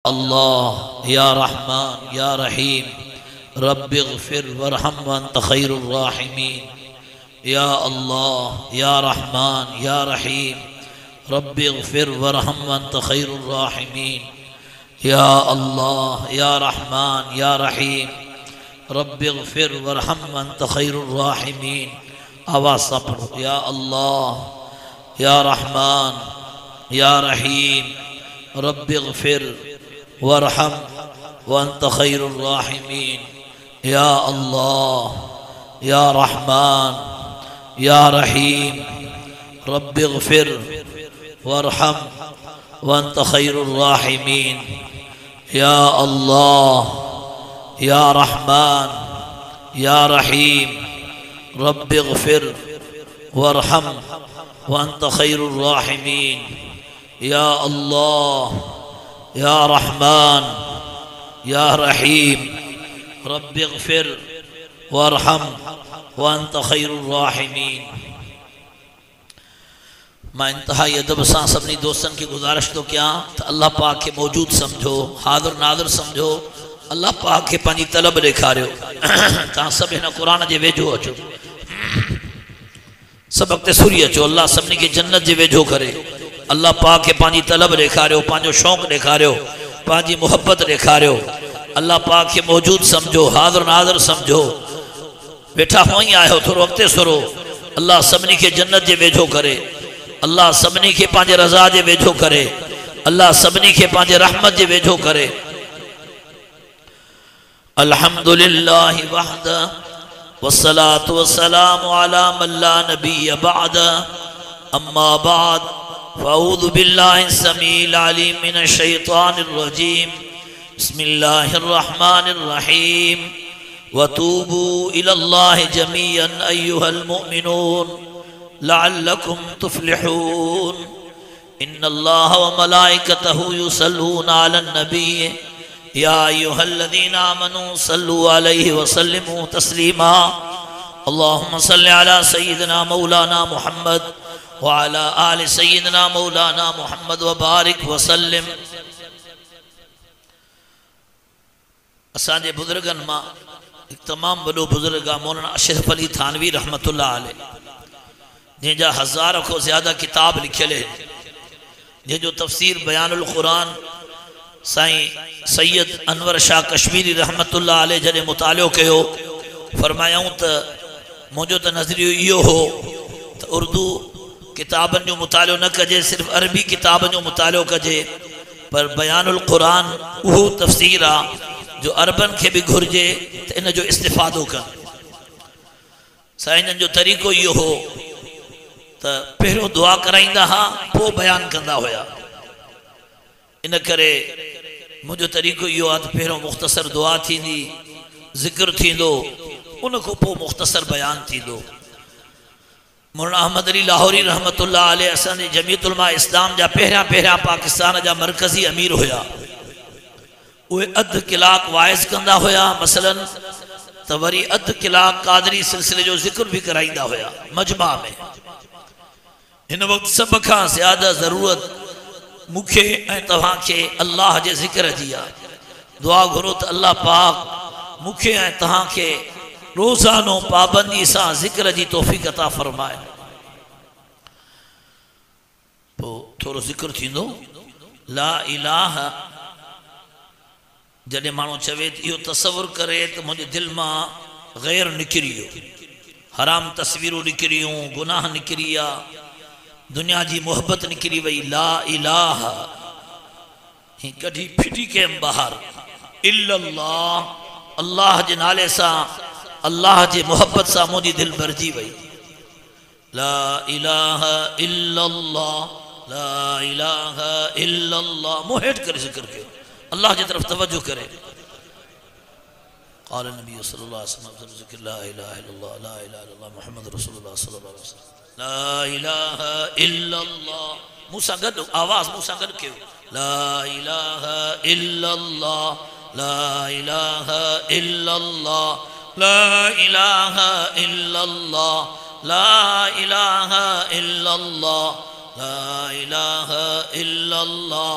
अल्लाह या रहमान या रहीम रब्बिग़फिर वरहम वअन्त खैरुर राहिमीन। या अल्लाह या रहमान या रहीम रब्बिग़फिर वरहम वअन्त खैरुर राहिमीन। या अल्लाह या रहमान या रहीम रब्बिग़फिर वरहम वअन्त खैरुर राहिमीन। आवाज़ सा पढ़ो, या अल्लाह या रहमान या रहीम रब्बिग़फिर वरहम वअन्त खैरुर राहिमीन। या अल्लाह या रहमान या रहीम रब्बिग़फिर वरहम वअन्त खैरुर राहिमीन। या अल्लाह या रहमान या रहीम रब्बिग़फिर वरहम वअन्त खैरुर राहिमीन। या अल्लाह या रहमान या रहीम रब्बिग़फिर वरहम वअन्त खैरुर राहिमीन। मैं इंतहाई अदब सां सभी दोस्तन की गुजारिश तो क्या तो अल्लाह पाक के मौजूद समझो, हाज़िर नाज़िर समझो, अल्लाह पाक के पंहिंजी तलब ॾेखारियो। तव्हां सभु हिन क़ुरान जे वेझो अचो, सभु अॻिते सुरी अचो। अल्लाह सभिनी खे जन्नत जे वेझो करे, अल्लाह पाक के पंहिंजी तलब ॾेखारियो, पंहिंजो शौक़ु ॾेखारियो, पंहिंजी मुहब्बत ॾेखारियो। अल्लाह पाक के मौजूद समझो, हाज़िर नाज़िर समझो। वेठा हुआ ही आयो, थोरो अॻिते सुरो। अल्लाह सभिनी खे जन्नत जे वेझो करे, अल्लाह सभिनी खे पंहिंजे रज़ा जे वेझो करे, अल्लाह सभिनी खे पंहिंजे रहमत जे वेझो करे। अल्हम्दुलिल्लाहि वहदा वस्सलातु वस्सलामु अला मन ला नबिय्य बअदा। अम्मा बाद फ़अऊज़ु बिल्लाहि समीइल अलीम मिनश शैतानिर रजीम। बिस्मिल्लाहिर रहमानिर रहीम। वतूबू इलल्लाहि जमीअन अय्युहल मुमिनून लअल्लकुम तुफ्लिहून। इन्नल्लाह व मलाइकतहु युसल्लूना अलन नबी या अय्युहल्लज़ीना आमनू सल्लु अलैहि व सल्लिमू तस्लीमा। अल्लाहुम्मा सल्लि अला सय्यिदिना मौलाना मुहम्मद व अला आलि सय्यिदिना मौलाना मुहम्मद व बारिक व सल्लिम। असांजे बुजुर्गन मां एक तमाम वॾो बुजुर्ग आहे मौलाना अशरफ अली थानवी रहमतुल्लाह अलैह, जंहिंजा हज़ार खां ज़्यादा किताब लिखियल आहिनि, जंहिंजो तफ़सीर बयानुल क़ुरान साईं सैयद अनवर शाह कश्मीरी रहमतुल्लाह अलैह जॾहिं मुतालियो कयो, फरमायूं त मुंहिंजो त नज़रियो इहो हो त उर्दू किताबनि जो मुतालियो न कजे, सिर्फ़ु अरबी किताबनि जो मुतालियो कजे, पर बयानुल क़ुरान उहो तफ़सीर आहे जो अरबन खे बि घुरिजे त इन जो इस्तिफ़ादो कनि। साईं जो तरीक़ो इहो हो त पहिरियों दुआ कराईंदा हुआ, पोइ बयानु कंदा हुया। इन करे मुंहिंजो तरीक़ो इहो आहे त पहिरियों मुख़्तसर दुआ थींदी, ज़िक्र थींदो, उन खां पोइ मुख़्तसर बयानु थींदो। मौलाना अहमद अली लाहौरी रहमतुल्लाह अलैह असांजे जमीयत उलमा इस्लाम जा पहिरियां पाकिस्तान जा मरकज़ी अमीर हुया। उहे अधु कलाक वाइज़ कंदा हुया मसलन, त वरी अधु कलाक कादरी सिलसिले जो ज़िक्र भी कराईंदा हुया मजमा में। हिन वक़्तु सभ खां ज़्यादा ज़रूरत मूंखे ऐं तव्हांखे अल्लाह जे ज़िक्र जी आहे। दुआ घुरो त अल्लाह पाक मूंखे ऐं तव्हांखे रोज़ानो पाबंदी सां ज़िक्र जी तौफ़ीक़ अता फ़रमाए। पोइ थोरो ज़िक्र थींदो। ला इलाहा जॾहिं माण्हू चवे इहो तसवुरु करे त मुंहिंजे दिलि मां ग़ैर निकिरी वियो, हराम तस्वीरूं निकिरियूं, गुनाह निकिरी विया, दुनिया जी मोहब्बत निकिरी वई। ला इलाहा ही कढी फिटी कयमि ॿाहिरि, इल्लल्लाह अल्लाह जे नाले सां, अल्लाह जे मोहब्बत सां मुंहिंजी दिलि भरिजी वई। ला इलाहा इल्लल्लाह ला इलाहा इल्लल्लाह। मुंहुं हेठि करे ज़िक्र कयो, अल्लाह की तरफ तवज्जो करे। क़ाल नबी सल्लल्लाहु अलैहि वसल्लम ज़िक्र ला इलाहा इल्लल्लाह ला इलाहा इल्लल्लाह मुहम्मद रसूलुल्लाह सल्लल्लाहु अलैहि वसल्लम। ला इलाहा इल्लल्लाह मूं सां गॾु आवाज़ मूं सां गॾु कयो। ला इलाहा इल्लल्लाह ला इलाहा इल्लल्लाह ला इलाहा इल्लल्लाह ला इलाहा इल्लल्लाह ला इलाहा इल्लल्लाह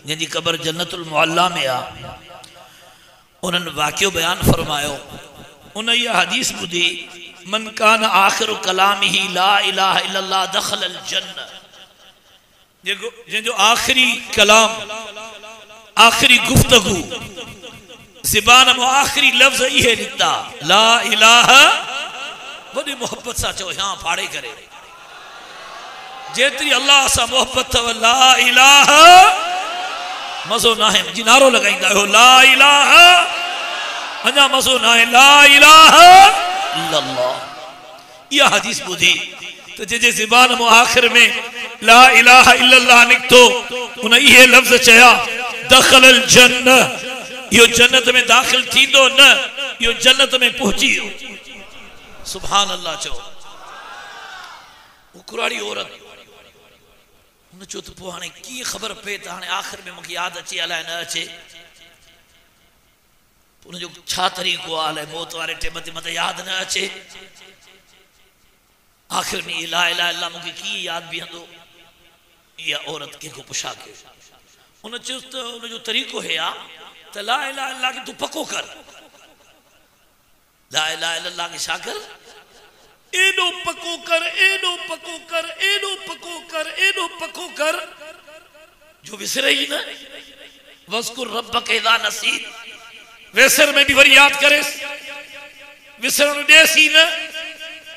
जंहिंजी क़बर जन्नतुल मुअल्ला में आ, उन्हनि वाक़ियो बयान फरमायो। उन इहा हदीस ॿुधी, मन कान आख़िरु कलामिही ला इलाहा इल्लल्लाह दख़लल जन्नह, जंहिंजो आख़िरी कलाम, आख़िरी गुफ्तगू, ज़बान में आख़िरी लफ़्ज़ इहे निकिता ला इलाहा, वॾी मोहब्बत सां चओ हाँ फाड़े करे, जेतिरी अल्लाह सां मोहब्बत अथव ला इलाहा मज़ो न आहे, जी नारो लॻाईंदा आहियो ला इलाहा, अञा मज़ो न आहे ला इलाहा इल्लल्लाह। इहा हदीस ॿुधी त जंहिंजे ज़बान में आख़िर में ला इलाहा इल्लल्लाह निकितो, उन इहे लफ़्ज़ चया दख़लल जन्नह, इहो जन्नत में दाख़िल थींदो न, इहो जन्नत में पहुची वियो। सुभान अल्लाह चओ। वो कुराड़ी औरत उन चो त पोइ हाणे कीअं ख़बर पए त हाणे आख़िर में मूंखे यादि अचे अलाए न अचे, उनजो छा तरीक़ो आहे अलाए, मौत वारे टाइम ते मथे यादि न अचे, आख़िर में ला इलाहा इल्लल्लाह मूंखे कीअं यादि बीहंदो। इहा औरत कंहिंखो पुछा कयो, उन चयुसि त उनजो तरीक़ो हे आहे त ला इलाहा इल्लल्लाह खे तूं पको कर, ला इलाहा इल्लल्लाह खे छा कर, एडो पको कर, एडो पको कर, एडो पको कर, एडो पको कर जो विसरे ही न। वज़कुर रब्बक इज़ा नसीत, विसर में भी वरी याद करे, विसरण ॾेस ही न,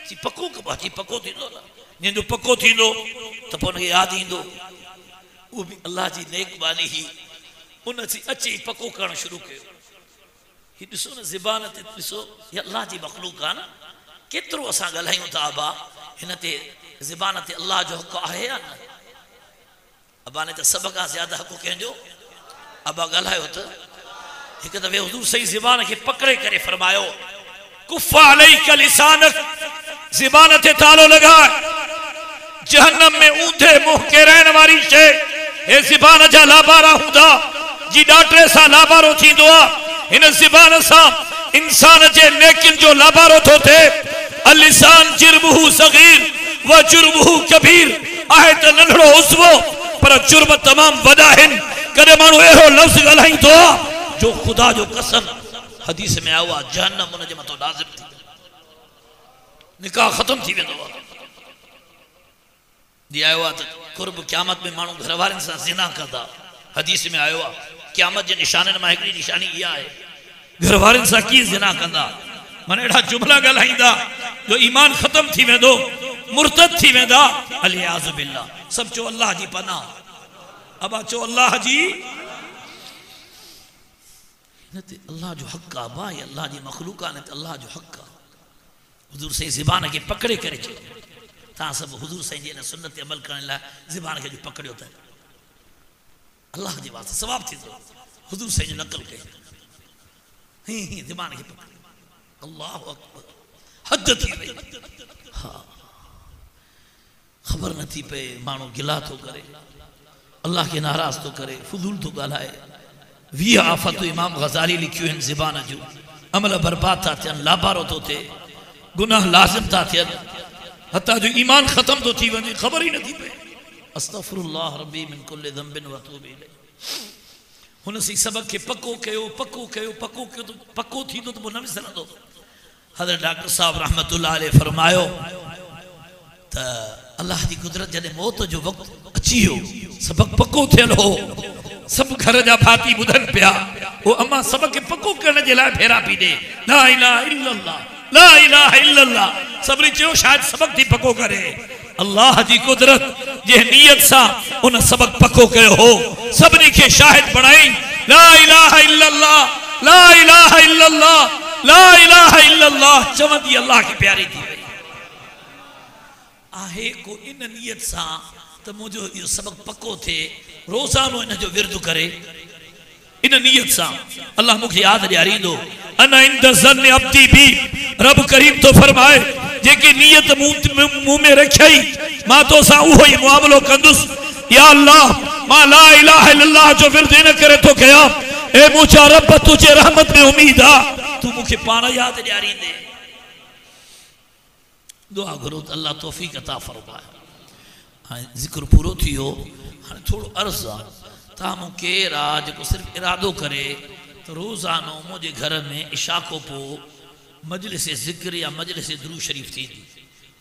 जी पको कबा, जी पको थींदो न, जंहिंजो पको थींदो त पोइ हुनखे यादि ईंदो। उहो बि अल्लाह जी नेकबानी ही, उन अची पको करणु शुरू कयो। ही ॾिसो न ज़बान ते ॾिसो, हीअ अल्लाह जी मख़लूक आहे न, केतिरो असां ॻाल्हायूं था अबा, हिन ते ज़बान ते अल्लाह जो हक़ आहे या न? अबा ने त सभ खां ज़्यादा हक़ कंहिंजो? अबा ॻाल्हायो त। हिकु दफ़े हुज़ूर सही ज़बान खे पकड़े करे फरमायो कुफ़ अलैका लिसानक, ज़बान ते तालो लॻाए, जहन्नम में ऊंधे मुंह के रहण वारी शइ हे ज़बान जा लाबारा हूंदा, जी ॾाटरे सां लाबारो थींदो आहे, हिन ज़बान सां इंसान जे नेकिन जो लाबारो थो थिए। अलिसान जिर्मुहु सगीर व जुर्मुहु कबीर, आहे त नंढड़ो उज़्वो पर जुर्म तमाम वॾा आहिनि। कॾहिं माण्हू अहिड़ो लफ़्ज़ ॻाल्हाईंदो आहे जो ख़ुदा जो कसम हदीस में आयो आहे जहन्नम उन जे मथां नाज़िल थी, निकाह ख़त्म थी वेंदो आहे। जीअं आयो आहे त कुर्ब क़यामत में माण्हू घर वारनि सां ज़िना कंदा, हदीस में आयो आहे क़यामत जे निशाननि मां हिकिड़ी निशानी इहा आहे, घर वारनि सां कीअं ज़िना कंदा, माना अहिड़ा जुमला ॻाल्हाईंदा जो ईमान ख़त्म थी वेंदो, मुर्तद थी वेंदा। अलियाज़ु बिल्लाह। सभु चओ अल्लाह जी पनाह, अबा चओ अल्लाह जी, हिन ते अल्लाह जो हक़ आहे भाई, अल्लाह जी मख़लूक आहे न त अल्लाह जो हक़ आहे। हुज़ूर साईं ज़बान खे पकड़े करे चयो, तव्हां सभु हुज़ूर साईं जी हिन सुन्नत ते अमल करण लाइ ज़बान खे जो पकड़ियो त अल्लाह जे वास्ते सवाबु थींदो। हुज़ूर साईं जो नक़ल कई, हीअं ज़बान खे पकड़े, अल्लाह अकबर, हद थी वई। हा, ख़बर नथी पए, माण्हू गिला थो करे, अल्लाह खे नाराज़ थो करे, फुज़ूल थो ॻाल्हाए। 20 आफ़तूं इमाम ग़ज़ाली लिखियूं आहिनि ज़बान जूं। अमल बर्बाद था थियनि, लाबारो थो थिए, गुनाह लाज़िम था थियनि, हता जो ईमान ख़त्म थो थी वञे, ख़बर ई नथी पए। अस्तग़फिरुल्लाह रब्बी मिन कुल्लि ज़ंबिन व अतूबु इलैह। हुन सी सबक खे पको कयो, पको कयो, पको कयो त पको थींदो त पोइ न विसरंदो। हज़रत डॉक्टर साहब रहमतुल्लाह अलैह फरमायो त अल्लाह जी कुदरत जॾहिं मौत जो वक़्तु अची वियो, सबक पको थियल हो, सभु घर जा भाती ॿुधनि पिया, वो अम्मा सबक खे पको करण जे लाइ फेरा पई ॾे, ला इलाहा इल्लल्लाह, ला इलाहा इल्लल्लाह। सभिनी चयो शायदि सबक थी पको करे। अल्लाह जी कुदरत जे नियत सां उन सबक पको कयो हो, सभिनी खे शाहिद बणाई, ला इलाहा इल्लल्लाह, ला इलाहा इल्लल्लाह, ला इलाहा इल्लल्लाह चवंदी अल्लाह खे प्यारी थी वई आहे। को इन नियत सां त मुंहिंजो इहो सबक पको थिए, रोज़ानो इन जो विर्द करे, इन नियत सां अल्लाह मूंखे यादि ॾियारींदो। अना इंद ज़न्न अब्दी बी, रब करीम तो फरमाए जेकी नियत मुंह में रखई मां तो सां उहो ई मुआमलो कंदुसि। या अल्लाह, मां ला इलाहा इल्लल्लाह जो विर्द इन करे तो कया, ए मुंहिंजा रब तुझे रहमत में उम्मीद आ, तू मूंखे पाण यादि ॾियारींदे। दुआ घुरो त अल्लाह तौफ़ीक़ अता फरमाए। हाणे ज़िक्र पूरो थी वियो, हाणे थोरो अर्ज़ु आहे तामू केर आज को सिर्फ इरादो करे तो रोज़ानो मुझे घर में इशा को पो मजलिस ज़िक्र या मजलिस दुरूद शरीफ थी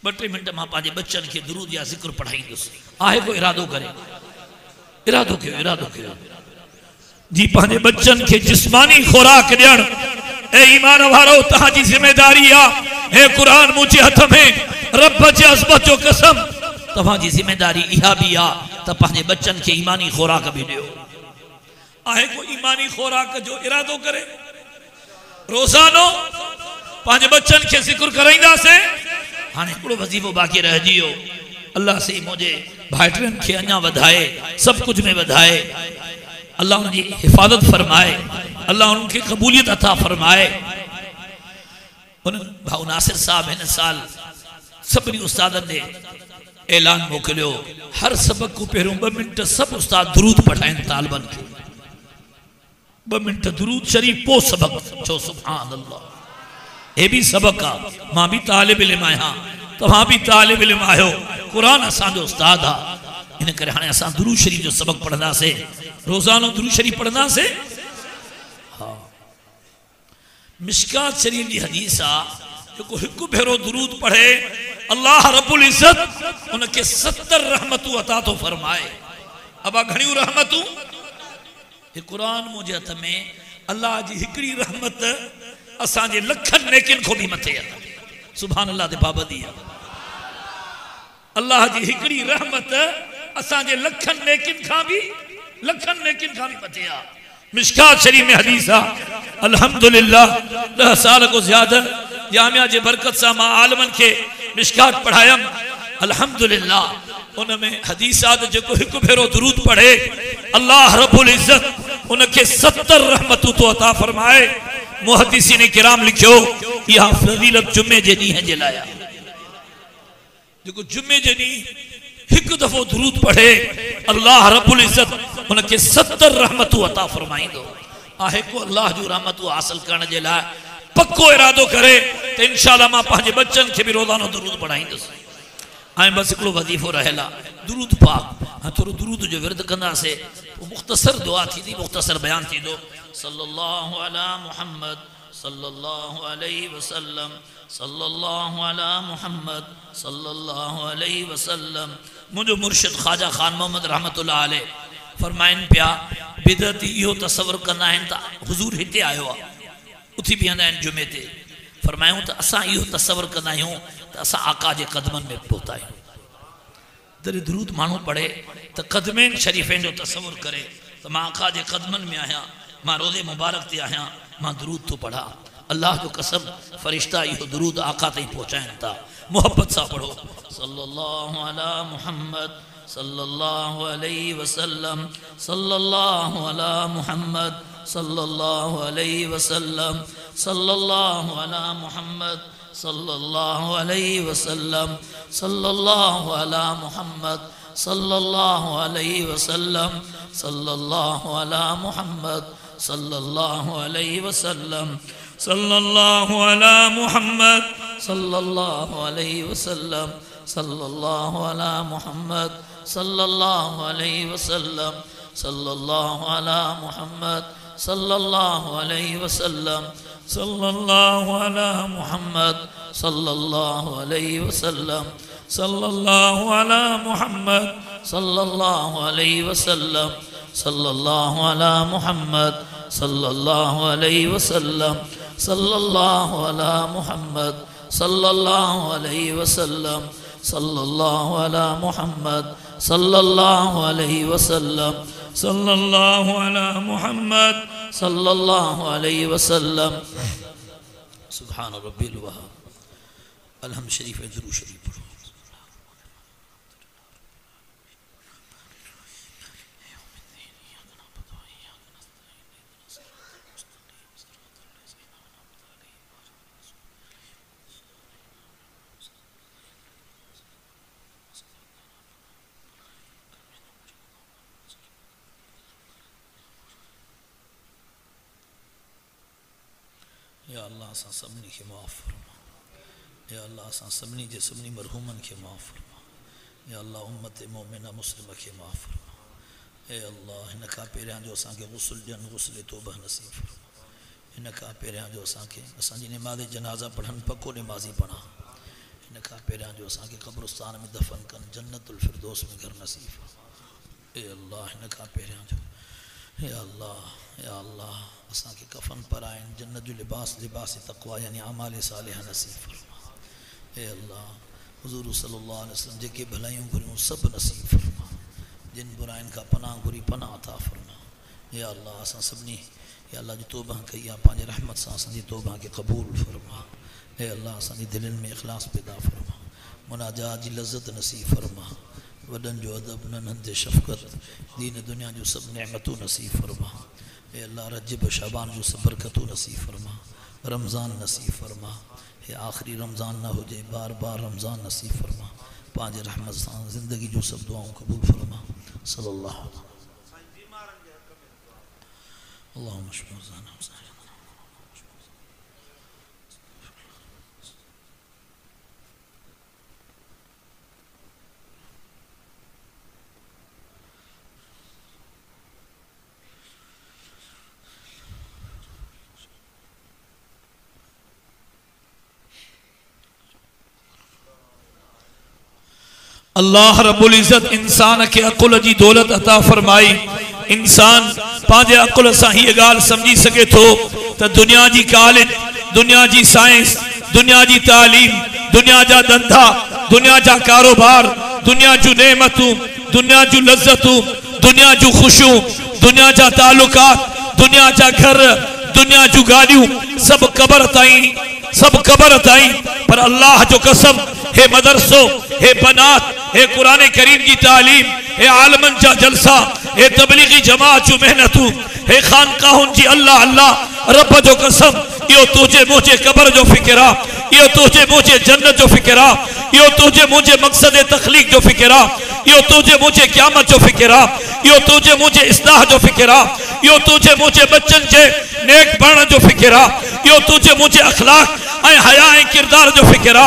2-3 मिनट मां पांजे बच्चन के दुरूद या ज़िक्र पढ़ाईंदुसि आहे को इरादो करे इरादो कयो जी पांजे बच्चन के जिस्मानी खुराक ॾियण ए ईमान वारो तहांजी जिम्मेदारी आ हे कुरान मुझे हथ में रब जे अज़मत जो कसम तव्हांजी जिम्मेदारी इहा भी आ त पांजे बच्चन के ईमानी खुराक भी ॾियो आहे को ईमानी खुराक जो इरादो करे रोज़ानो पांजे बच्चन के जिक्र कराईंदासे हाणे हिकिड़ो वज़ीफ़ो बाक़ी रहिजी वियो अल्लाह से मुझे भाइटनि खे अञा वधाए सब कुछ में वधाए अल्लाह उनकी हिफाजत फरमाए अल्लाह उनकी कबूलियत अता फरमाए उन भाऊ नासिर साहब इन साल सभी उस्तादन ने ऐलान मोकिलियो हर सबक को पहिरों 2 मिनट सब उस्ताद दुरूद पढ़ाइनि तालिबन खे 2 मिनट दुरूद शरीफ पो सबक चो सुभान अल्लाह ये भी सबक आ मां भी तालिब इल्म आहियां तव्हां भी तालिब इल्म आहियो कुरान असांजो उस्ताद आ इन करे हाणे असां दुरूद शरीफ जो सबक पढ़ंदासे रोज़ानो दुरूद शरीफ पढ़ंदासे हाँ मिशकात शरीफ की हदीस आ जो हिकु भेरो दुरूद पढ़े अल्लाह रब्बुल इज्जत उनके 70 रहमतू अता तो फरमाए अबा घणियूं रहमतू ये कुरान मुझे हथ में अल्लाह जी हिकड़ी रहमत असांजे लखन नेकिन को भी मथे सुभान अल्लाह ते पाबंदी अल्लाह जी हिकड़ी रहमत असांजे लखन नेकिन का भी मथे मिशकात शरीफ में हदीस आ अल्हम्दुलिल्लाह 10 साल को ज्यादा जामिया जे बरकत सा मां आलमन के मिशकात पढ़ायम अल्हम्दुलिल्लाह उनमें हदीस आ जो हिकु भेरो दुरूद पढ़े अल्लाह रब्बुल इज्जत उनके 70 रहमतू तो अता फरमाए मुहद्दिसीन किराम लिखियो यह फजीलत जुम्मे जे ॾींहं जे लाइ जो जुम्मे जे ॾींहुं एक दफो दुरूद पढ़े अल्लाह रब्बुल इज्जत उनके 70 रहमतू अता फरमाइंदो आहे को अल्लाह जो रहमतू हासिल करण जे लाइ पक्को इरादो करे तो इंशाअल्लाह मां पंहिंजे बच्चन के भी रोजानो दुरूद पढ़ाईंदुसि ऐं बस हिकिड़ो वज़ीफ़ो रहियल आहे दुरूद पाक हाँ थोरो दुरूद जो विर्द कंदासीं मुख़्तसर दुआ थींदी मुख़्तसर बयान थींदो सल्लल्लाहु अला मुहम्मद सल्लल्लाहु अलैहि वसल्लम सल्लल्लाहु अला मुहम्मद सल्लल्लाहु अलैहि वसल्लम मुझो मुर्शिद ख्वाजा खान मोहम्मद रहमतुल्लाह अलैह फरमाइन पिया बिदअती इहो तसव्वुर कंदा आहिनि त हुज़ूर हिते आयो आहे उथी बीहंदा आहिनि जुमे ते फरमायूं त असां इहो तसव्वुर कंदा आहियूं त असां आका जे कदमनि में पहुता आहियूं जॾहिं दुरूद माण्हू पढ़े त कदमैन शरीफ़ैन जो तसव्वुर करे त मां आका जे कदमनि में आहियां मां रोज़े मुबारक ते आहियां मां दुरूद तो पढ़ा अल्लाह जो कसम फरिश्ता इहो दुरूद आका ताईं पहुचाइनि था मोहब्बत सां पढ़ो सल्लल्लाहु अला मुहम्मद सल्लल्लाहु अलैहि वसल्लम सल्लल्लाहु अला मुहम्मद सल्लल्लाहु अलैहि वसल्लम सल्लल्लाहु अला मुहम्मद सल्लल्लाहु अलैहि वसल्लम सल्लल्लाहु अला मुहम्मद सल्लल्लाहु अलैहि वसल्लम सल्लल्लाहु अला मुहम्मद सल्लल्लाहु अलैहि वसल्लम सल्लल्लाहु अला मुहम्मद सल्लल्लाहु अलैहि वसल्लम सल्लल्लाहु अला मुहम्मद सल्लल्लाहु अलैहि वसल्लम सल्लल्लाहु अला मुहम्मद सल्लल्लाहु अलैहि वसल्लम सल्लल्लाहु अला मुहम्मद सल्लल्लाहु अलैहि वसल्लम सल्लल्लाहु अला मुहम्मद सल्लल्लाहु अलैहि वसल्लम सल्लल्लाहु अला मुहम्मद सल्लल्लाहु अलैहि वसल्लम सल्लल्लाहु अला मुहम्मद सल्लल्लाहु अलैहि वसल्लम सल्लल्लाहु अला मुहम्मद सल्लल्लाहु अलैहि वसल्लम सल्लल्लाहु अला मुहम्मद सल्लल्लाहु अलैहि वसल्लम सुभान रब्बिल वहाब अलहम शरीफ दुरूद शरीफ पढ़ो या अल्लाह असां सभिनी खे माफ़ फरमा या अल्लाह असां सभिनी जे सभिनी मरहूमनि खे माफ़ फरमा या अल्लाह उम्मत मोमिना मुस्लिम खे माफ़ फरमा ए अल्लाह हिन खां पहिरियां जो असांखे गुस्ल ॾियनि गुस्ल तौबा नसीब फरमा। हिन खां पहिरियां जो असांखे असांजी निमाज़ जनाज़ा पढ़नि पको निमाज़ी पढ़ा। हिन खां पहिरियां जो असांखे क़ब्रिस्तान में दफ़न कनि जन्नतुल फिरदौस में घर नसीब फरमा। ए अल्लाह हिन खां पहिरियां जो या अल्लाह असांखे कफ़न पाराइनि जन्नत जो लिबास लिबास तक़वा यानी अमाल सालिह नसीब फरमा। ए अल्लाह हुज़ूर सल्लल्लाहु अलैहि वसल्लम जेके भलाइयूं घुरियूं सभु नसीब फरमा। जिन बुराइन का पनाह घुरी पनाह अता फरमा। या अल्लाह असां सभिनी या अल्लाह जी तौबा कई आहे पंहिंजे रहमत सां असांजी तौबा खे क़बूल फरमा। ए अल्लाह असांजी दिलनि में इख़लास पैदा फरमा। मुनाजात जी लज़्ज़त नसीब फरमा। वॾनि जो अदब नन्हनि ते शफ़क़त दीन दुनिया जो सभु नेमतूं नसीब फरमा। ए अल्लाह रजब शाबान जो सब बरकतूं नसीब फरमा। रमज़ान नसीब फरमा। हे आख़िरी रमज़ान न हुजे बार बार रमज़ान नसीब फरमा। पंहिंजे रहमत सां ज़िंदगी जो सभु दुआऊं क़बूल फरमा। सल्लल्लाहु अल्लाहुम्मा अल्लाह रब्बुल इज़्ज़त इंसान के अकुल जी दौलत अता फरमाई। इंसान पांजे अकुल सां हीअ ॻाल्हि समझी सके थो त दुनिया जी कॉलेज दुनिया जी साइंस दुनिया जी तालीम दुनिया जा धंधा दुनिया जा कारोबार दुनिया जूं नेमतूं दुनिया जूं लज़्ज़तूं दुनिया जूं ख़ुशियूं दुनिया जा तालुकात दुनिया जा घर दुनिया जूं गाड़ियूं सब कबर ताईं पर अल्लाह जो कसम हे मदरसो हे बनात हे कुरान करीम की तालीम हे आलमन जा जलसा हे तबलीगी जमात जो मेहनतू हे खानकाहुन जी अल्लाह अल्लाह रब जो कसम यो तुझे मुझे कबर जो फिक्रा यो तुझे मुझे जन्नत जो फिक्रा यो तुझे मुझे मकसद तखलीक जो फिक्रा यो तुझे मुझे क़यामत जो फिक्रा यो तुझे मुझे इस्लाह जो फिक्रा यो तुझे मुझे बच्चन के नेक बणण जो फिक्रा यो तुझे मुझे अखलाक ऐं हया ऐं किरदार जो फिक्रा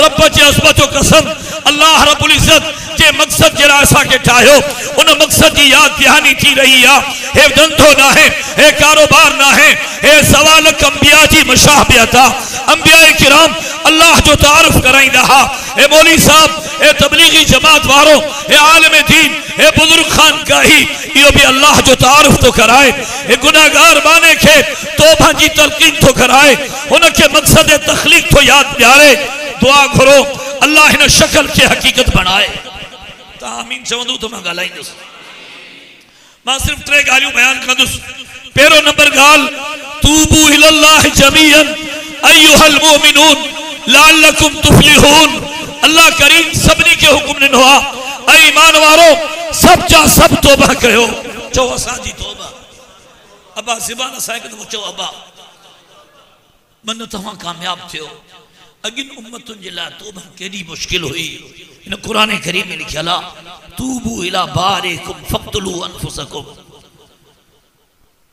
रब जे अज़मत जो कसम अल्लाह रब्बुल इज़्ज़त जे मकसद जरा असा के ठायो उन मकसद की याद दहानी थी रही है। हे धंधो ना है हे कारोबार ना है हे सवाल अंबिया जी मशाहबियता अंबिया किराम अल्लाह जो तारुफ कराइंदा हा। हे मौली साहब हे तबलीगी जमात वारो हे आलिम दीन हे बुजुर्ग खानकाही यो भी अल्लाह जो तारुफ तो कराए। हे गुनाहगार बाने के तौबा की तलकीन तो कराए उनके मकसद तखलीक तो याद ॾियारे। दुआ करो अल्लाह इन शक्ल के हकीकत बनाए। आमीन चवंदो तो मैं ॻाल्हाईंदुसि। मां सिर्फ 3 ॻाल्हियूं बयान कंदुसि। पहिरों नंबर ॻाल्हि तूबू इलल्लाह जमीअन अय्युहल मुमिनून लअल्लकुम तुफ्लिहून। अल्लाह करीम सभिनी के हुक्म ॾिनो आहे ऐं ईमान वारो सब जा सब तौबा कयो। चओ असांजी तौबा अब्बा ज़बान सां हिकु दफ़ो चओ अब्बा मन तव्हां कामयाब थियो। अगिन उम्मतुन जे लाइ तौबा केॾी मुश्किल हुई। इन कुरान करीम में लिखियल आहे तूबू इला बारिकुम फक्तुलू अनफुसकुम।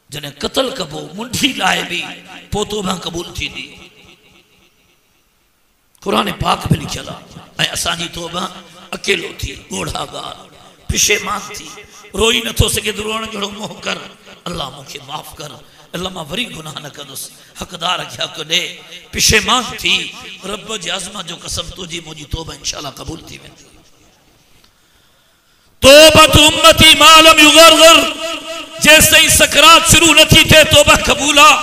जने कत्ल कबो मुंडी लाए भी पो तौबा कबूल थींदी। कुरान पाक में लिखियल आहे ऐं असांजी तौबा अकेलो थी ॻोढ़ागार पिशेमान थी रोई नथो सके रोअण जहिड़ो मोह कर अल्लाह मूंखे माफ़ कर अल्लाह मां वरी गुनाह न कंदुसि हक़दार खे हक़ ॾे पिशेमान थी रब जे अज़मत जो कसम तुंहिंजी मुंहिंजी तौबा इंशाअल्लाह क़बूल थी वेंदी। तौबत उम्मती मा लम युगरगर जेसिताईं सकरात शुरू न थी थिए तौबा क़बूल आहे।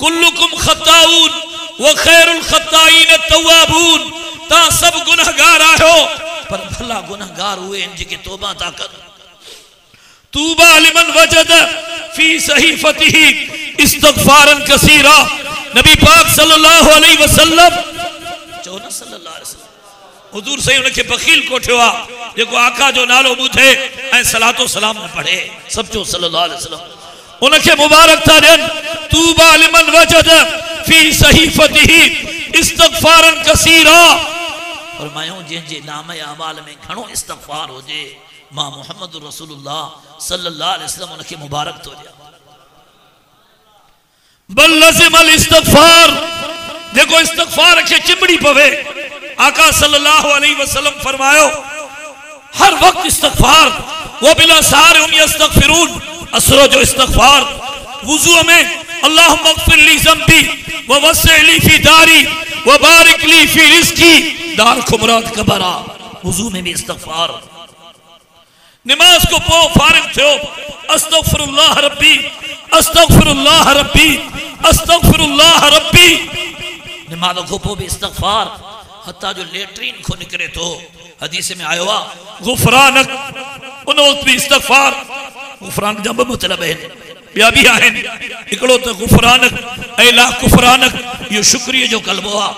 कुल्लुकुम खताऊन व खैरुल खताईन तव्वाबून। ता सब गुनाहगार आयो पर भला गुनाहगार हुए इन जेके तौबा था कनि। तूबा लिमन वजद फी सहीफतिही इस्तिग़फारन कसीरा। नबी पाक सल्लल्लाहु अलैहि वसल्लम चओ न सल्लल्लाहु अलैहि वसल्लम हुजूर सही उनके बखील कोठियो आहे जेको आका जो नालो ॿुधे ऐं सलातो सलाम न पढ़े। सब चओ सल्लल्लाहु अलैहि वसल्लम उनके मुबारक था ॾियनि। तूबा लिमन वजद फी सहीफतिही इस्तिग़फारन कसीरा। फरमायो जंहिंजे नाम या अमाल में घणो इस्तिग़फार हुजे मां मोहम्मद रसूलुल्लाह सल्लल्लाहु अलैहि वसल्लम उनके मुबारक तो दिया। बल लज़िमल इस्तिग़फार देखो इस्तिग़फार के चिमड़ी पवे। आका सल्लल्लाहु अलैहि वसल्लम फरमायो हर वक्त इस्तगफार, वो बिला सारे उम यस्तगफिरून, असरो जो इस्तगफार। वुजू में अल्लाहुम्मा अग़फिर ली ज़म्बी व वस्सिअ ली फी दारी व बारिक ली फी रिज़्क़ी, दार को मुराद कबरा। वुजू में भी इस्तगफार। नमाज को पो फारिग थियो, अस्तगफिरुल्लाह रब्बी अस्तगफिरुल्लाह रब्बी अस्तगफिरुल्लाह रब्बी। नमाज को पो भी इस्तगफार, हत्ता जो लेटरिन को निकले तो हदीस में आयो आ गुफरानक, उन वक्त भी इस्तगफार। गुफरान जा ब मतलब है, ॿिया बि आहिनि। हिकिड़ो त गुफरानक ऐं ला कुफरानक, इहो शुक्रिया जो कलमो आहे।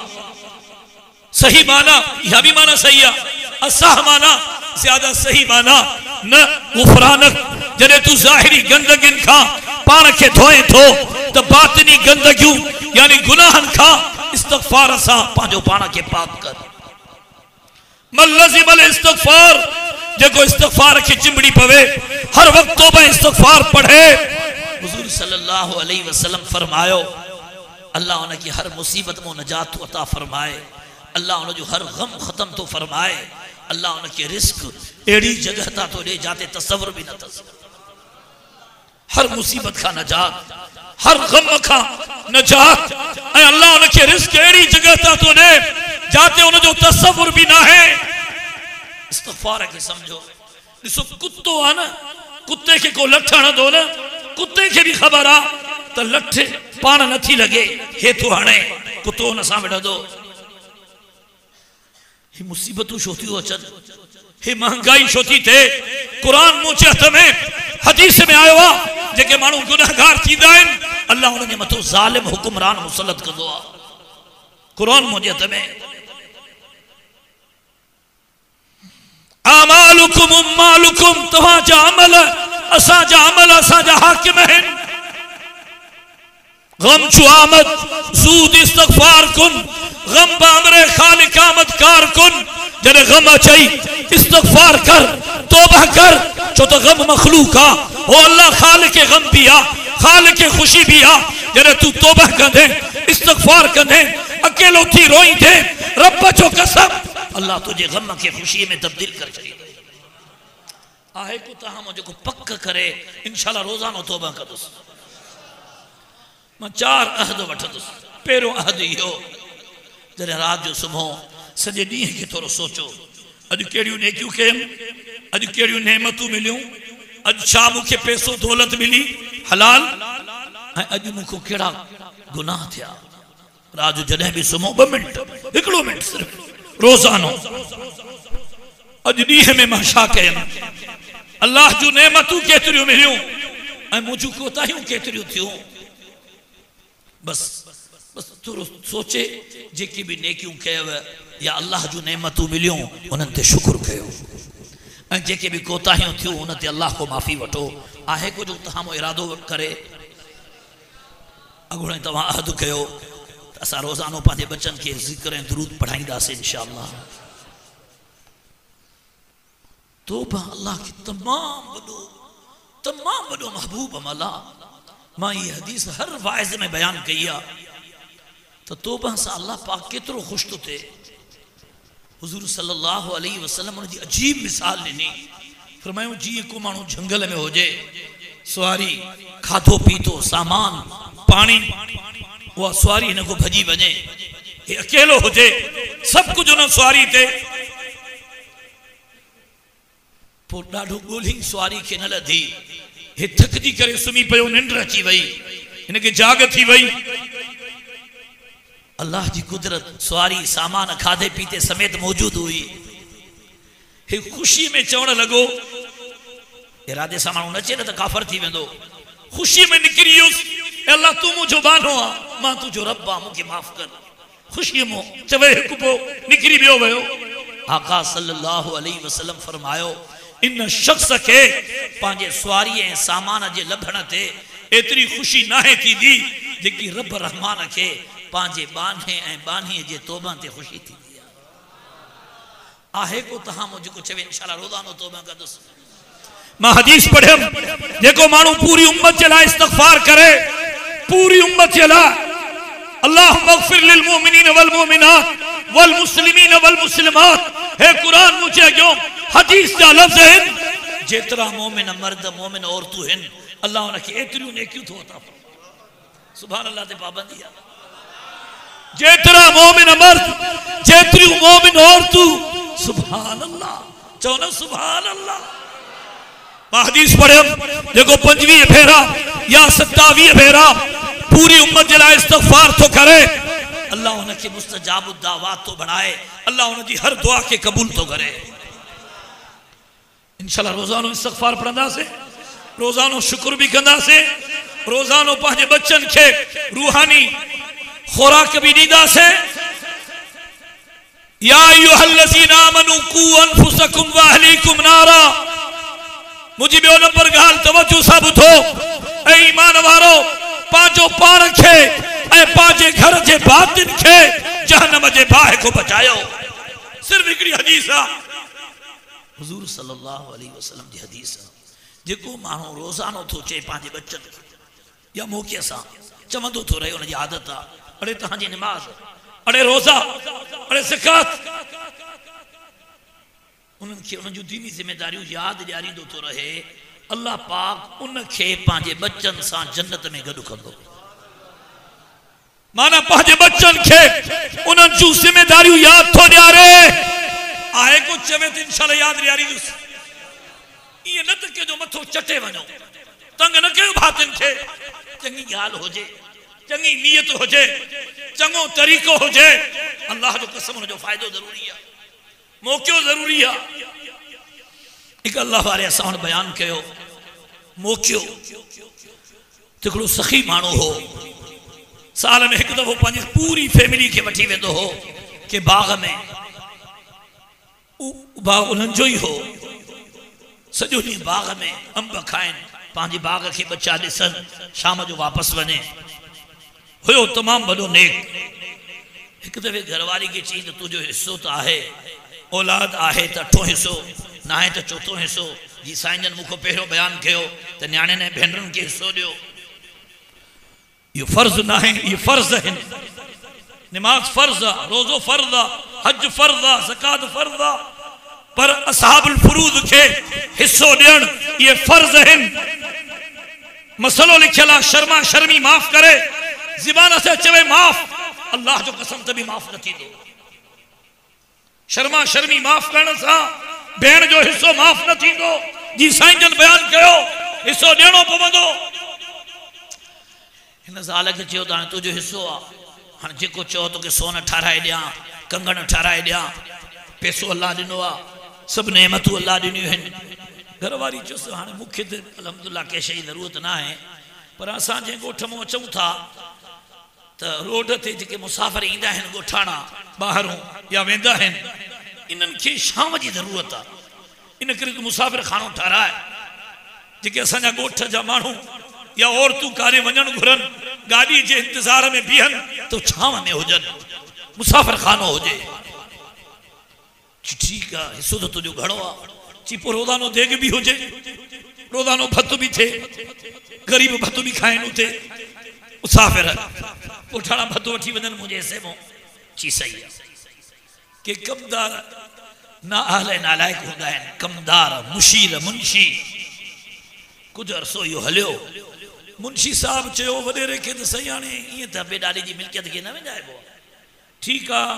सही माना इहा बि माना सही आहे, असाह माना ज्यादा सही माना न गुफरानक। जॾहिं तूं ज़ाहिरी गंदगियुनि खां पाण खे धोए थो त बातिनी गंदगियूं यानी गुनाहनि खां इस्तगफार सां पंहिंजो पाण खे पाक कर। मन लज़िमल इस्तगफार, जेको इस्तगफार खे चिंबड़ी पवे, हर वक्त तौबा इस्तगफार पढ़े। हुज़ूर सल्लल्लाहु अलैहि वसल्लम फरमायो, अल्लाह उनकी हर मुसीबत में नजात अता फरमाए, अल्लाह उनजो हर गम खत्म तो फरमाए, अल्लाह उनके रिस्क एड़ी जगह ता तो दे जाते तसव्वुर भी न तस। हर मुसीबत का नजात, हर गम का नजात, ऐं अल्लाह उनके रिस्क एड़ी जगह ता तो दे जाते उनजो तसव्वुर भी ना है। इस्तगफार के समझो। ॾिसो कुत्तो आ न, कुत्ते के को लठण दो न, कुत्ते के भी खबर आ त लठ पाण नथी लगे, हे तो हणे कुत्तो न सां विढ़ंदो। हे मुसीबतूं छो थियूं अचनि, हे महंगाई छो थी थिए। कुरान मुंहिंजे हथ में, हदीस में आयो आहे, जेके माण्हू गुनाहगार थींदा आहिनि अल्लाह उनजे मथां ज़ालिम हुक्मरान मुसलत कंदो आहे। कुरान मुंहिंजे हथ में। आमालुकुम उम्मालुकुम, तव्हांजा अमल असांजा अमल असांजा हाकिम आहिनि। गम चु आमद ज़ूद इस्तगफार कुन, गम बामरे खालिक आमद कार कुन। जॾहिं गम अचई इस्तगफार कर, तौबा कर, छो त गम मखलूक आ, हो अल्लाह खालिक गम भी आ, खालिक खुशी भी आ। जॾहिं तू तौबा कंदे, इस्तगफार कंदे, अकेलो थी रोई थे, रब जो कसम अल्लाह तुझे गम के खुशी में तब्दील कर छॾींदो आहे। को तहां मुझे को पक करे इंशाअल्लाह रोजानो तौबा कंदुसि। मां 4 अहद वठंदुसि। पहिरियों अहद इहो, जॾहिं राति जो सुम्हो सॼे ॾींहं खे थोरो सोचो, अॼु कहिड़ियूं नेकियूं कयमि, अॼु कहिड़ियूं नेमतूं मिलियूं, अॼु छा मूंखे पैसो दौलत मिली हलाल, ऐं अॼु मूंखे कहिड़ा गुनाह थिया। राति जो जॾहिं बि सुम्हो 2 मिंट, हिकिड़ो मिंट सिर्फ़ु रोज़ानो, अॼु ॾींहं में मां छा कयमि, अल्लाह जूं नेमतूं केतिरियूं मिलियूं ऐं मुंहिंजूं कोताहियूं केतिरियूं थियूं। बस थोरो सोचे, जेकी भी नेकियूं कयव या अल्लाह जूं नेमतूं मिलियूं उन्हनि ते शुक्र कयो, ऐं जेके भी कोताहियूं थियूं उन ते अल्लाह को माफ़ी वठो। आहे कुझु तव्हां मो इरादो करे अॻोणे तव्हां अहद कयो त असां रोज़ानो पंहिंजे बचनि खे ज़िक्र ऐं दुरूद पढ़ाईंदासीं इंशाअल्लाह। तौबा अल्लाह के तमाम वॾो महबूब अमल आहे। मां ये हदीस हर वाइज़ में बयान कई आहे तो तौबा से अल्लाह पाक केतिरो ख़ुशि थो थिए। हुज़ूर सल्लल्लाहु अलैहि वसल्लम उनजी अजीब मिसाल ॾिनी। फरमायूं जीअं को माण्हू झंगल में हुजे, सवारी खाधो पीतो सामान पानी, उहा सवारी हिन को भॼी वञे, हे अकेलो हुजे, सभु कुझु हुन सवारी ते, पोइ ॾाढो ॻोल्ही सवारी खे न लधी, हे थकिजी करे सुम्ही पियो, निंड अची वई, हिनखे जाग थी वई। अल्लाह जी कुदरत, सवारी सामान खाधे पीते समेत मौजूद हुई। हे खुशी में चवण लॻो, इरादे सां माण्हू नचे न त काफ़र थी वेंदो। खुशी में निकिरी वियुसि, अल्लाह तूं मुंहिंजो बानो आहे, मां तुंहिंजो रब आहे, मूंखे माफ़ कर। खुशी में चवे हिकु पोइ निकिरी वियो वियो। आका सल्लल्लाहु अलैहि वसल्लम फरमायो, इन शख्स के पंहिंजे सवारी ऐं सामान जे लभण ते एतिरी ख़ुशी नाहे थींदी जेकी रब रहमान खे पंहिंजे बाने ऐं बानीअ जे तौबा ते ख़ुशी थींदी आहे। को तव्हां मुंहिंजो को चवे इंशाअल्लाह रोज़ानो तौबा कंदुसि। मां हदीस पढ़ियमि, जेको माण्हू पूरी उम्मत जे लाइ इस्तगफार करे, पूरी उम्मत जे लाइ, अल्लाहुम्मा अग़फिर लिल मुमिनीन वल मुमिनात वल मुस्लिमीन वल मुस्लिमात, हे कुरान मुझे अॻियों हदीस जा लफ्ज़ हैं जेतरा मोमिन मर्द मोमिन औरतूं हैं अल्लाह उनखे एतिरियूं नेकियूं थो अता फरमाए। सुभान अल्लाह ते पाबंदी आहे। जेतरा मोमिन मर्द जेतरियूं मोमिन औरतूं सुभान अल्लाह चओ न सुभान अल्लाह। मां हदीस पढ़ियमि जेको 25 भेरा या 27 भेरा पूरी उम्मत जे लाइ इस्तग़फ़ार थो करे अल्लाह उनखे मुस्तजाब दावात तो बनाए अल्लाह उनजी हर दुआ के कबूल तो करे। इंशाअल्लाह रोजानो इस्तग़फ़ार पढ़ंदासीं रोजानो शुक्र भी कंदासीं रोजानो पंहिंजे बच्चन के रूहानी खुराक भी ॾींदासीं। या अय्युहल्लज़ीना आमनू कू अनफुसकुम व अहलीकुम नारा। मुझी ॿियो नंबर ॻाल्हि तवज्जो सां ॿुधो ऐं ईमान वारो पांजो पाण खे ऐं पंहिंजे घर जे बातिन खे जहन्नम जे बाहि को बचायो। सिर्फ हिकिड़ी हदीस आहे हुज़ूर सल्लल्लाहु अलैहि वसल्लम जी हदीस आहे जेको माण्हू रोज़ानो थो चए पंहिंजे बच्चन खे या मौक़े सां चवंदो थो रहे उनजी आदत आहे अड़े तव्हांजी निमाज़ अड़े रोज़ा अड़े ज़कात उन्हनि खे उन्हनि जूं दीनी ज़िम्मेदारियूं यादि ॾियारींदो थो रहे अल्लाह पाक उनखे पंहिंजे बच्चन सां जन्नत में गॾु कंदो। माना पंहिंजे बच्चन खे उन्हनि जूं ज़िम्मेदारियूं यादि थो ॾियारे आहे को चवे त इंशाअल्लाह यादि ॾियारींदुसि। ईअं न त कंहिंजो मथो चटे वञो तंग न कयो भातिन खे। चङी ॻाल्हि हुजे चङी नियत हुजे चङो तरीक़ो हुजे अल्लाह जो कसम हुनजो फ़ाइदो ज़रूरी आहे मौक़ो ज़रूरी आहे। हिकु अल्लाह वारे असां वटि बयानु कयो मौक़ो हिकिड़ो सखी माण्हू हो साल में हिकु दफ़ो पंहिंजी पूरी फैमिली खे वठी वेंदो हो के बाग में बाग उन्हनि जो ई हो सॼो ॾींहुं बाग में अंब खाइनि पंहिंजे बाग खे बचा ॾिसनि शाम जो वापसि वञे हुयो तमामु वॾो नेक। हिकु दफ़े घरवारी खे चई त तुंहिंजो हिसो त आहे औलाद आहे त 8 हिसो न आहे त 4 हिसो जी साईं जन मूंखे पहिरियों बयानु कयो त न्याणियुनि ऐं भेनरुनि खे हिसो ॾियो। इहो फ़र्ज़ न आहे इहे फ़र्ज़ आहिनि। निमाज़ फ़र्ज़ आहे रोज़ो फ़र्ज़ आहे हज फ़र्ज़ आहे ज़कात फ़र्ज़ आहे पर असहाबुल फ़ुरूज़ खे हिसो ॾियणु इहे फ़र्ज़ आहिनि। मसलो लिखियल आहे शर्मा शर्मी माफ़ करे ज़बान से चवे माफ़ अल्लाह जो कसम त बि माफ़ न थींदो। शर्मा शर्मी माफ़ करण सां भेण जो हिस्सो माफ़ न थींदो जी साईं जन बयानु कयो हिस्सो ॾियणो पवंदो। हिन ज़ाल खे चयो त हाणे तुंहिंजो हिस्सो आहे हाणे जेको चओ तोखे सोन ठाराए ॾियां कंगण ठाराए ॾियां पैसो अल्लाह ॾिनो आहे सभु नेमतूं अल्लाह ॾिनियूं आहिनि। घरवारी चयोसि हाणे मूंखे त अल्हम्दुलिल्लाह कंहिं शइ जी ज़रूरत न आहे पर असां जंहिं ॻोठ मां अचूं था त रोड ते जेके मुसाफ़िर ईंदा आहिनि ॻोठाणा ॿाहिरों या वेंदा आहिनि इन्हनि खे शाम जी ज़रूरत आहे इन करे तूं मुसाफ़िर खानो ठाराए जेके असांजा ॻोठ जा माण्हू या औरतूं कारे वञणु घुरनि गाॾी जे इंतज़ार में बीहनि त छांव में हुजनि मुसाफ़िर खानो हुजे। ठीकु आहे हिसो त तुंहिंजो घणो आहे ची पोइ रोज़ानो देग बि हुजे रोज़ानो भत बि थिए ग़रीब भत बि खाइनि उते मुसाफ़िर ॻोठाणा भत वठी वञनि मुंहिंजे हिसे मां ची सही आहे के कमदार ना अहले नालाइक हूंदा आहिनि कमदार मुशीर मुंशी कुझु अरसो इहो हलियो मुंशी साहब चयो वॾेरे खे त सही हाणे ईअं त बेॾाॾे जी मिल्कियत खे न विञाइबो ठीकु आहे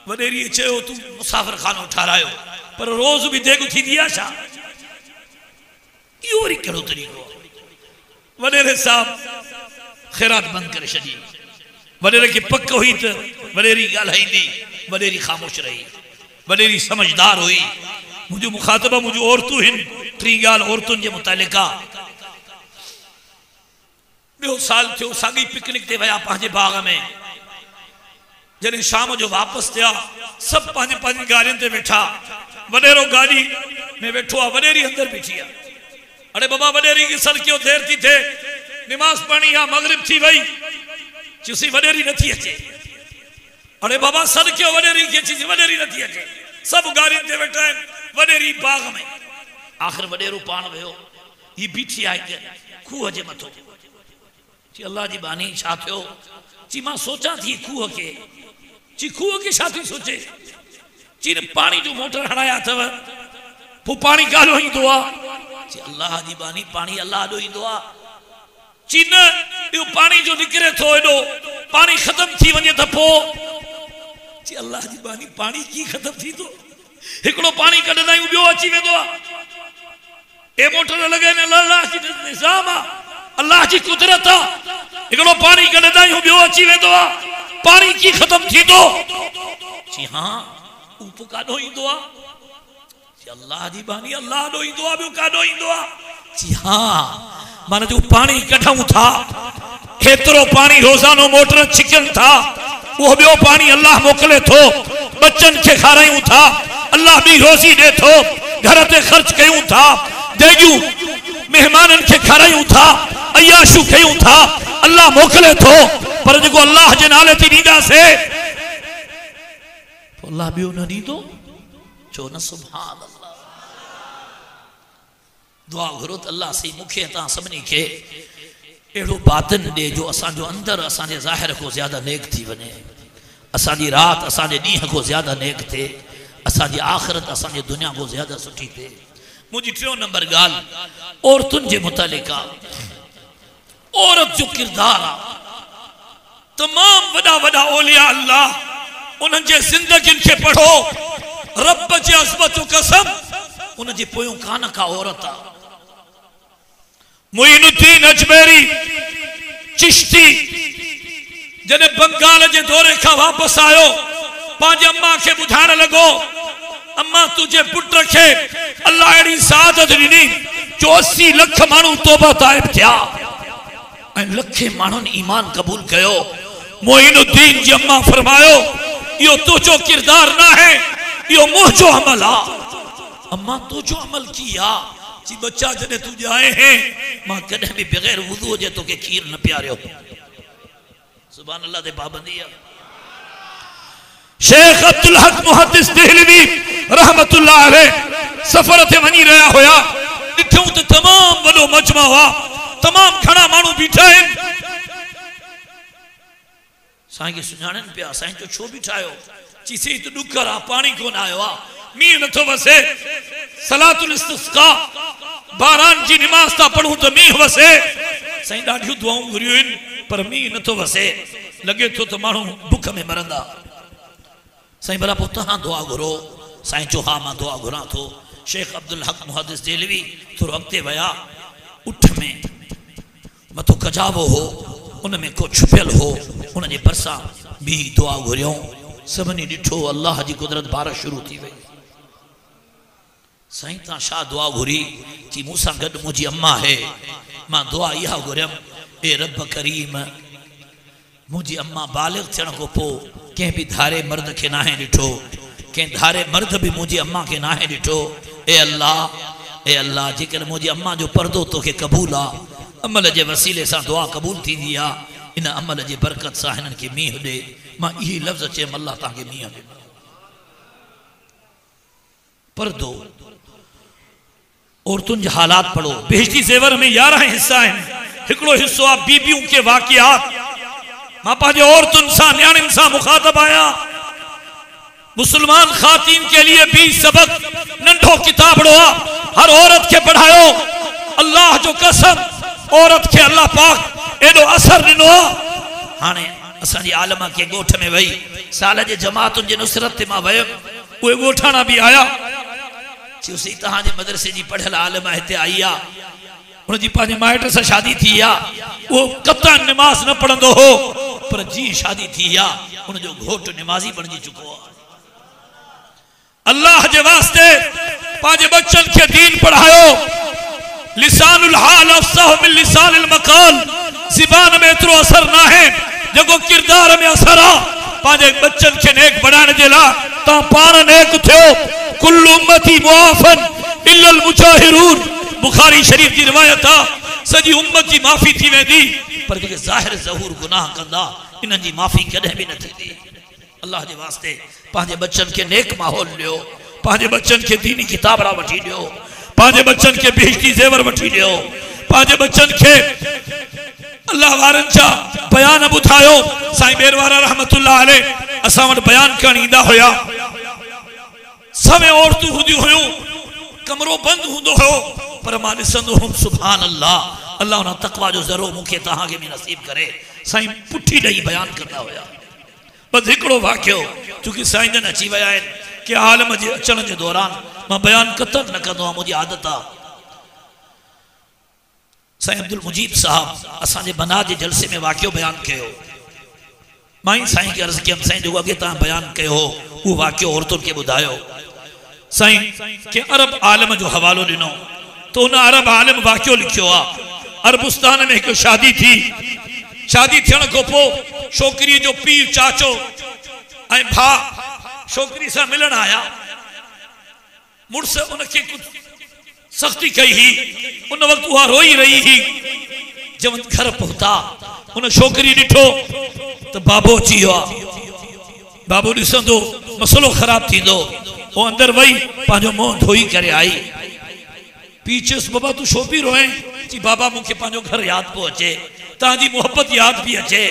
वॾेरीअ चयो तूं मुसाफ़िर खानो ठारायो पर रोज़ बि देग थींदी आहे छा इहो वरी कहिड़ो तरीक़ो आहे। वॾेरे साहब ख़ैरात बंदि करे छॾी वॾेरे खे पक हुई त वॾेरी ॻाल्हाईंदी वॾेरी ख़ामोश रही वॾेरी समझदार हुई। मुंहिंजो मुखातब मुंहिंजूं औरतूं आहिनि टी ॻाल्हि औरतुनि जे मुतालिक़ आहे। ॿियो साल थियो साॻी पिकनिक ते विया पंहिंजे बाग में जॾहिं शाम जो वापसि थिया सभु पंहिंजे पंहिंजी गाॾियुनि ते वेठा वॾेरो गाॾी में वेठो आहे वॾेरी अंदरि बीठी आहे। अड़े बाबा वॾेरी खे सॾु कयो देरि थी थिए निमाज़ पढ़णी आहे मग़रिब थी वई चुसी वॾेरी नथी अचे। अड़े बाबा सॾु कयो वॾेरी खे चईसि वॾेरी नथी अचे सभु गाॾियुनि ते वेठा आहिनि वॾेरी बाग में आख़िर वॾेरो पाण वियो ही बीठी आहे हिकु खूह जे मथो ची अल्लाह जी बानी छा थियो ची मां सोचां थी खूह खे ची खूह खे छा थी सोचे ची पाणी जो मोटर हणाया अथव वो पानी कालो ईंदो आहे अल्लाह जी बानी पानी अल्लाह ॾो ईंदो आहे चीन इहो पानी जो निकिरे थो एॾो पानी ख़त्म थी वञे त पोइ अल्लाह जी बानी पानी की ख़त्म थी थो हिकिड़ो पानी कढंदा आहियूं ॿियो अची वेंदो आहे ए मोटर लॻे न अल्लाह जी निज़ाम आहे अल्लाह जी कुदरत आहे हिकिड़ो पानी कढंदा आहियूं ॿियो अची वेंदो आहे पानी की ख़त्म थी थो हाँ उप काॾो ईंदो आहे अल्लाह जी बानी अल्लाह ॾो ईंदो आहे ॿियो काॾो ईंदो आहे हाँ माना जो पानी कढूं था हेतिरो पानी रोज़ानो मोटर छिकनि था वो ॿियो पानी अल्लाह मोकिले थो बच्चन के खारायूं था अल्लाह भी रोज़ी दे थो घर ते ख़र्च कयूं था देगियूं मेहमानन के खारायूं था अयाशू कयूं था अल्लाह मोकिले थो पर जो अल्लाह जे नाले ते ॾींदासे अल्लाह ॿियो न ॾींदो छो न सुभान अल्लाह दुआ घुरो त अल्लाह सही मूंखे तव्हां सभिनी खे अहिड़ो बातिन ॾे जो असांजो अंदरि असांजे ज़ाहिर खां ज़्यादा नेक थी वञे असांजी राति असांजे ॾींहं खां ज़्यादा नेक थिए असांजी आख़िरत असांजी दुनिया खां ज़्यादा सुठी थिए मुंहिंजी टियों नंबर ॻाल्हि औरतुनि जे मुतालिक़ आहे औरत जो किरदार आहे तमाम वॾा वॾा औलिया अल्लाह उन्हनि जे ज़िंदगियुनि खे पढ़ो रब जे अज़मत जो कसम उन जे पोयों कान का औरत आहे मुइनुद्दीन अजमेरी चिश्ती जॾहिं बंगाल जे दौरे खां वापसि आयो पंहिंजे अम्मा खे ॿुधाइण लॻो अम्मा तुंहिंजे पुट खे अल्लाह अहिड़ी सादत ॾिनी जो 80 लख माण्हू तौबा ताइब थिया ऐं लखे माण्हुनि ईमान क़बूल कयो मोइनुद्दीन जी अम्मा फरमायो यो तुझो किरदार ना है यो मुझो अमल आ अम्मा तुझो अमल किया जी बच्चा जने तू जाए हैं मां कदे भी बगैर वुजू जे तो के खीर न प्यारियो सुभान अल्लाह दे पाबंदी है शेख अब्दुल हक मुहद्दिस देहलवी रहमतुल्लाह अलैह सफर ते वनी रहा होया दिठो तो तमाम वडो मजमा हुआ तमाम घणा मानू बीठा हैं साईं के सुञाणन पिया साईं जो छो बिठायो चीसी तो डुकर आ पानी कोन आयो आ मींह नथो वसे सलातुल इस्तिस्का बारान जी नमाज ता पढ़ूं तो मींह वसे साईं ॾाढियूं दुआऊं घुरियूं आहिनि पर मींह नथो वसे लगे तो माण्हू बुख में मरंदा साईं भला पोइ तव्हां दुआ घुरो साईं चो हा मां दुआ घुरां थो शेख अब्दुल हक मुहद्दिस देहलवी थोरो अॻिते विया उठ में मथो कजावो हो उन में को छुपियल हो उन जे भरिसां बि दुआ घुरियूं सभिनी ॾिठो अल्लाह जी कुदरत बारिश शुरू थी वई साईं तव्हां छा दुआ घुरी कि मूंसां गॾु मुंहिंजी अम्मा है मां दुआ इहा घुरियमि ए रब करीम मुंहिंजी अम्मा बालिग़ थियण खां पोइ कंहिं बि धारे मर्द खे नाहे ॾिठो कंहिं धारे मर्द बि मुंहिंजी अम्मा खे नाहे ॾिठो ए अल्लाह जेकर मुंहिंजी अम्मा जो पर्दो तोखे क़बूल आहे अमल जे वसीले सां दुआ क़बूल थींदी आहे इन अमल जे बरकत सां हिननि खे मींहुं ॾे मां इहे लफ़्ज़ चयुमि अल्लाह तव्हांखे मींहुं ॾे पर्दो औरतुनि जा हालात पढ़ो बेहश्ती ज़ेवर में 11 हिस्सा आहिनि हिकिड़ो हिस्सो आहे बीबियूं के वाक़ियात मां पंहिंजे औरतुनि सां न्याणियुनि सां मुखातब आहियां मुसलमान खातीन के लिए भी सबक नंढो किताबड़ो आहे हर औरत के पढ़ायो अल्लाह जो कसम औरत के अल्लाह पाक एडो असर दिनो हाने असांजी आलमा के गोठ में वही साल जे जमातुन जे नुसरत ते मां वयम ओए गोठाना भी आया चुसी तहां जे मदरसे जी पढ़ल आलमा हिते आई आ उन जी पांजे माइट से शादी थी आ वो कता नमाज न पढ़ंदो हो पर जी शादी थी आ उन जो घोट नमाजी बणजी चुको आ अल्लाह जे वास्ते पांजे बच्चन के दीन पढ़ायो लिसानुल हाल अफसाह मिन लिसानिल मकाल ज़बान में इतरो असर ना है जगो किरदार में असर आ पांजे बच्चन के नेक बनाने जे ला ता पान नेक थियो कुल्लु उम्मती मुआफन इल्लल मुजाहिरून बुखारी शरीफ की रिवायत आ सजी उम्मत की माफी थी वेंदी पर जे ज़ाहिर ज़हूर गुनाह कंदा इनन जी माफी कदे भी न थींदी अल्लाह जे वास्ते पांजे बच्चन के नेक माहौल लियो पांजे बच्चन के दीनी किताबड़ा वठी दियो पांजे बच्चन के बेहश्ती ज़ेवर वठी दियो पांजे बच्चन के अल्लाह वारन जा बयान बुधायो साईं बेरवारा रहमतुल्लाह अलैह असां वटि बयान करण ईंदा हुया सवे औरतूं हूंदियूं हुयूं कमरो बंद होंदो हो पर मां ॾिसंदो हुम सुभान अल्लाह अल्लाह उन तकवा जो ज़रो मूंखे तव्हांखे बि नसीब करे। साईं पुठी ॾेई बयान कंदा हुया। बस हिकिड़ो वाक़ियो चूंकि साईं जन अची विया आहिनि कि आलम जे अचण जे दौरान मां बयान कतन न कंदो आहियां, मुंहिंजी आदत आहे। साईं अब्दुल मुजीब साहब असांजे बना जे जलसे में वाक़ियो बयान कयो। मां ई साईं खे अर्ज़ कयमि साईं जो अॻे तव्हां बयान कयो हो उहो वाक़ियो औरतुनि खे ॿुधायो। साईं के अरब आलम जो हवालो ॾिनो तो उन अरब आलम वाक़ियो लिखियो आहे। अरबुस्तान में हिकु शादी थी। शादी थियण खां पोइ छोकिरी जो पीउ चाचो ऐं भाउ छोकिरी सां मिलण आया। मुड़ुस उनखे कुझु सख़्ती कई ही। उन वक़्तु उहा रोई रही ही। जब घर पहुता उन छोकिरी ॾिठो त बाबो अची वियो आहे। बाबो ॾिसंदो मसलो ख़राब थींदो। वो अंदर वही पंहिंजो मुंहुं धोई करे आई। पीउ चयुसि बाबा तूं छो पई रोए? चई बाबा मूंखे पंहिंजो घर यादि पियो अचे, तव्हांजी मोहब्बत यादि पई अचे।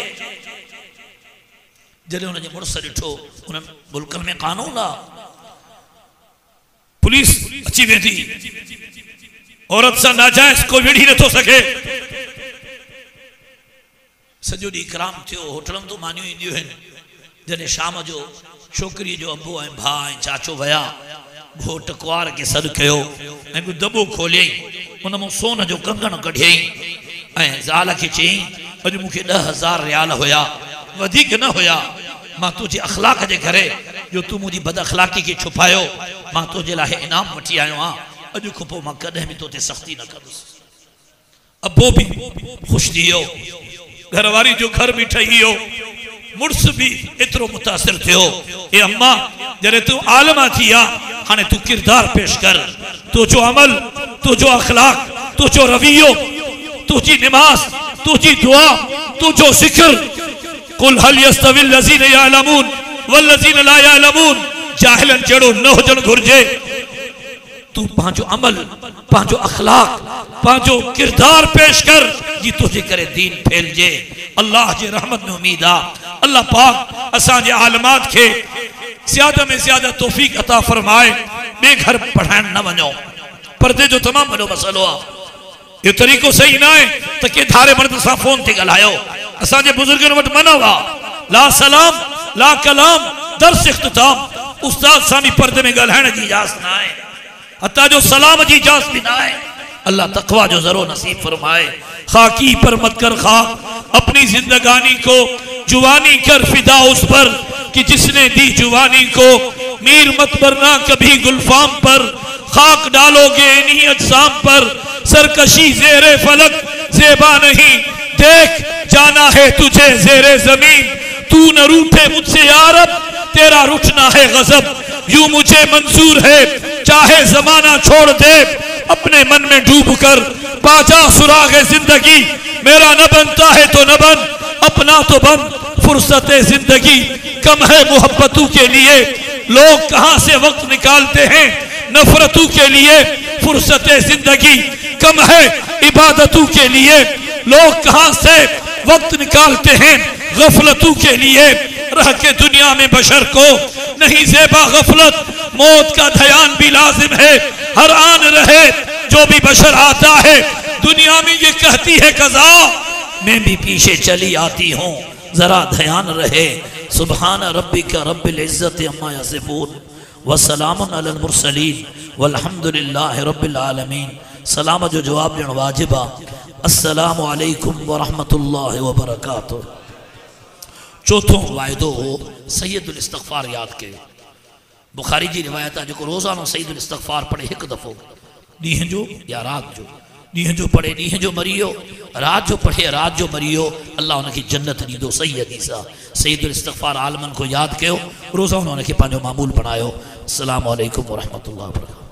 जॾहिं हुनजे मुड़ुस ॾिठो उन मुल्कनि में कानून आहे, पुलिस अची वेंदी, औरत सां नाजायज़ कोई विढ़ी नथो सघे। सॼो ॾींहुं इकराम थियो, होटलनि तो मानियूं ईंदियूं आहिनि। जॾहिं शाम जो छोकिरी जो अबो ऐं भाउ ऐं चाचो विया, घोट कुंवार खे सॾु कयो ऐं ॿियो दॿो खोलियईं। उन मां सोन जो कंगण कढियईं ऐं ज़ाल खे चयईं अॼु मूंखे 10,000 रियाल हुया, वधीक न हुया। मां तुंहिंजे अख़लाक जे करे जो तूं मुंहिंजी बद अख़लाक़ी खे छुपायो, मां तुंहिंजे लाइ इनाम वठी आयो आहियां। अॼु खां पोइ मां कॾहिं बि तो ते सख़्ती न कंदुसि। अबो बि ख़ुशि थी वियो, घरवारी जो घर बि ठही वियो, मुड़ुस भी एतिरो मुतासिर थियो। ए अम्मा जॾहिं तूं आलमा थी आहे हाणे तूं किरदार पेश कर। तुंहिंजो अमल, तुंहिंजो अख़लाक, तुंहिंजो रवैयो, तुंहिंजी निमाज़, तुंहिंजी दुआ, तुंहिंजो ज़िक्र। कुल हल यस्तविल लज़ीन यअलमून वल्लज़ीन ला यअलमून। जाहिलन जहिड़ो न हुजणु घुरिजे। तू पंहिंजो अमल, पंहिंजो अख़लाक, पंहिंजो किरदार पेश कर जी तुझे करे दीन फैलजे। अल्लाह जे रहमत में उम्मीद आहे अल्लाह पाक असांजे आलमात के ज़्यादा में ज़्यादा तौफीक अता फरमाए। बे घर पढ़ाइण न वञो, पर्दे जो तमामु वॾो मसलो आहे। इहो तरीक़ो सही न आहे त के धारे मर्द सां फोन ते ॻाल्हायो। असांजे बुज़ुर्गनि वटि मना आहे ला सलाम ला कलाम दर्स इख्तिताम। उस्ताद सां बि पर्दे में ॻाल्हाइण जी इजाज़त न आहे, हत्ता जो सलाम जी इजाज़त भी ना है। अल्लाह तकवा जो जरो नसीब फरमाए। खाकी पर मत कर खाक, अपनी जिंदगानी को जुवानी कर फिदा उस पर कि जिसने दी जुवानी को। मीर मत बरना कभी गुलफाम पर, खाक डालोगे इन्हीं अजसाम पर। सरकशी जेरे फलक जेबा नहीं, देख जाना है तुझे जेरे जमीन। तू न रूठे मुझसे यारब, तेरा रुठना है गजब। यूं मुझे मंजूर है चाहे जमाना छोड़ दे, अपने मन में डूब कर पाजा सुरागे जिंदगी। मेरा न बनता है तो न बन, अपना तो बन। फुर्सत जिंदगी कम है मोहब्बतों के लिए, लोग कहां से वक्त निकालते हैं नफरतों के लिए। फुर्सत जिंदगी कम है इबादतों के लिए, लोग कहां से वक्त निकालते हैं गफलतों के लिए। रह के दुनिया में बशर को नहीं ज़ेबा गफलत, मौत का ध्यान भी लाजिम है हर आन रहे। जो भी बशर आता है दुनिया में ये कहती है कज़ा, मैं भी पीछे चली आती हूँ जरा ध्यान रहे। सुबहान रब्बिका रब्बिल इज्जति अम्मा यसिफून व सलामुन अलल मुरसलीन वल्हम्दुलिल्लाहि रब्बिल आलमीन। सलाम जो जवाब ॾियणु वाजिब आहे। अस्सलामु अलैकुम व रहमतुल्लाहि व बरकातुहू। चौथों वायदो हो सैयदुल इस्तग़फ़ार याद कयो। बुखारी जी रिवायत आहे जेको रोज़ानो सैयदुल इस्तग़फ़ार पढ़े हिकु दफ़ो ॾींहं जो या राति जो, ॾींहं जो पढ़े ॾींहं जो मरी वियो, राति जो पढ़े राति जो मरी वियो, अल्लाह उनखे जन्नत ॾींदो। सही हदीस आहे। सैयदुल इस्तग़फ़ार आलमनि को यादि कयो, रोज़ानो उनखे पंहिंजो मामूल बणायो। अस्सलामु अलैकुम व रहमतुल्लाहि व बरकातुहू।